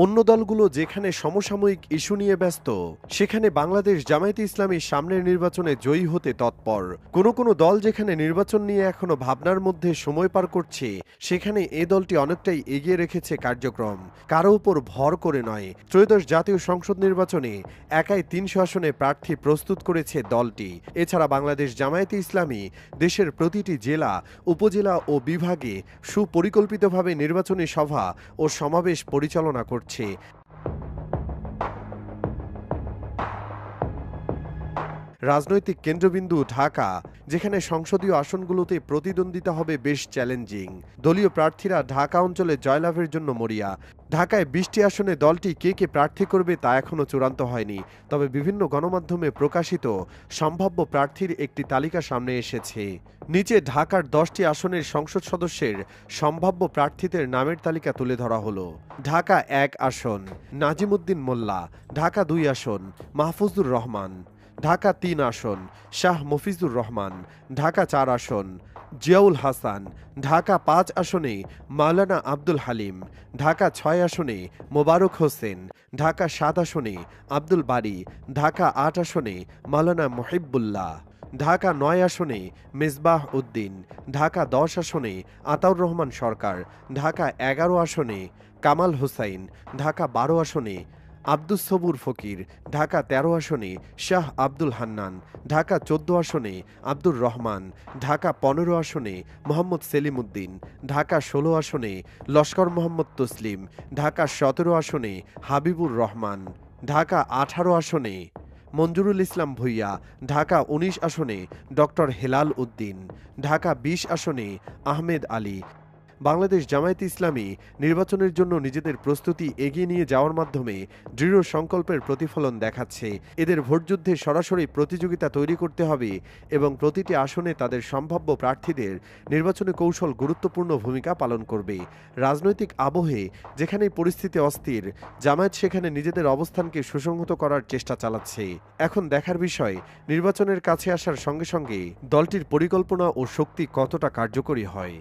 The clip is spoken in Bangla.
অন্য দলগুলো যেখানে সমসাময়িক ইস্যু নিয়ে ব্যস্ত, সেখানে বাংলাদেশ জামায়াতে ইসলামী সামনের নির্বাচনে জয়ী হতে তৎপর। কোনো কোনো দল যেখানে নির্বাচন নিয়ে এখনো ভাবনার মধ্যে সময় পার করছে, সেখানে এ দলটি অনেকটাই এগিয়ে রেখেছে কার্যক্রম, কারো উপর ভর করে নয়। ত্রয়োদশ জাতীয় সংসদ নির্বাচনে একাই ৩০০ আসনে প্রার্থী প্রস্তুত করেছে দলটি। এছাড়া বাংলাদেশ জামায়াতে ইসলামী দেশের প্রতিটি জেলা, উপজেলা ও বিভাগে সুপরিকল্পিতভাবে নির্বাচনী সভা ও সমাবেশ পরিচালনা করছে। রাজনৈতিক কেন্দ্রবিন্দু ঢাকা, যেখানে সংসদীয় আসনগুলোতে প্রতিদ্বন্দ্বিতা হবে বেশ চ্যালেঞ্জিং। দলীয় প্রার্থীরা ঢাকা অঞ্চলে জয়লাভের জন্য মরিয়া। ঢাকায় ২০টি আসনে দলটি কে কে প্রার্থী করবে তা এখনও চূড়ান্ত হয়নি, তবে বিভিন্ন গণমাধ্যমে প্রকাশিত সম্ভাব্য প্রার্থীর একটি তালিকা সামনে এসেছে। নিচে ঢাকার ১০টি আসনের সংসদ সদস্যের সম্ভাব্য প্রার্থীদের নামের তালিকা তুলে ধরা হলো। ঢাকা ১ আসন নাজিমুদ্দিন মোল্লা, ঢাকা ২ আসন মাহফুজুর রহমান, ঢাকা ৩ আসন শাহ মফিজুর রহমান, ঢাকা ৪ আসন জিয়াউল হাসান, ঢাকা ৫ আসনে মাওলানা আব্দুল হালিম, ঢাকা ৬ আসনে মোবারক হোসেন, ঢাকা ৭ আসনে আব্দুল বারী, ঢাকা ৮ আসনে মাওলানা মুহিব্বুল্লাহ, ঢাকা ৯ আসনে মেজবাহ উদ্দিন, ঢাকা ১০ আসনে আতাউর রহমান সরকার, ঢাকা ১১ আসনে কামাল হোসাইন, ঢাকা ১২ আসনে আব্দুস সবুর ফকির, ঢাকা ১৩ আসনে শাহ আব্দুল হান্নান, ঢাকা ১৪ আসনে আব্দুর রহমান, ঢাকা ১৫ আসনে মোহাম্মদ সেলিম উদ্দিন, ঢাকা ১৬ আসনে লস্কর মোহাম্মদ তসলিম, ঢাকা ১৭ আসনে হাবিবুর রহমান, ঢাকা ১৮ আসনে মঞ্জুরুল ইসলাম ভূঁইয়া, ঢাকা ১৯ আসনে ডক্টর হেলাল উদ্দিন, ঢাকা ২০ আসনে আহমেদ আলী। বাংলাদেশ জামায়াতে ইসলামী নির্বাচনের জন্য নিজেদের প্রস্তুতি এগিয়ে নিয়ে যাওয়ার মাধ্যমে দৃঢ় সংকল্পের প্রতিফলন দেখাচ্ছে। এদের ভোটযুদ্ধে সরাসরি প্রতিযোগিতা তৈরি করতে হবে এবং প্রতিটি আসনে তাদের সম্ভাব্য প্রার্থীদের নির্বাচনী কৌশল গুরুত্বপূর্ণ ভূমিকা পালন করবে। রাজনৈতিক আবহে যেখানেই পরিস্থিতি অস্থির, জামায়াত সেখানে নিজেদের অবস্থানকে সুসংহত করার চেষ্টা চালাচ্ছে। এখন দেখার বিষয়, নির্বাচনের কাছে আসার সঙ্গে সঙ্গে দলটির পরিকল্পনা ও শক্তি কতটা কার্যকরী হয়।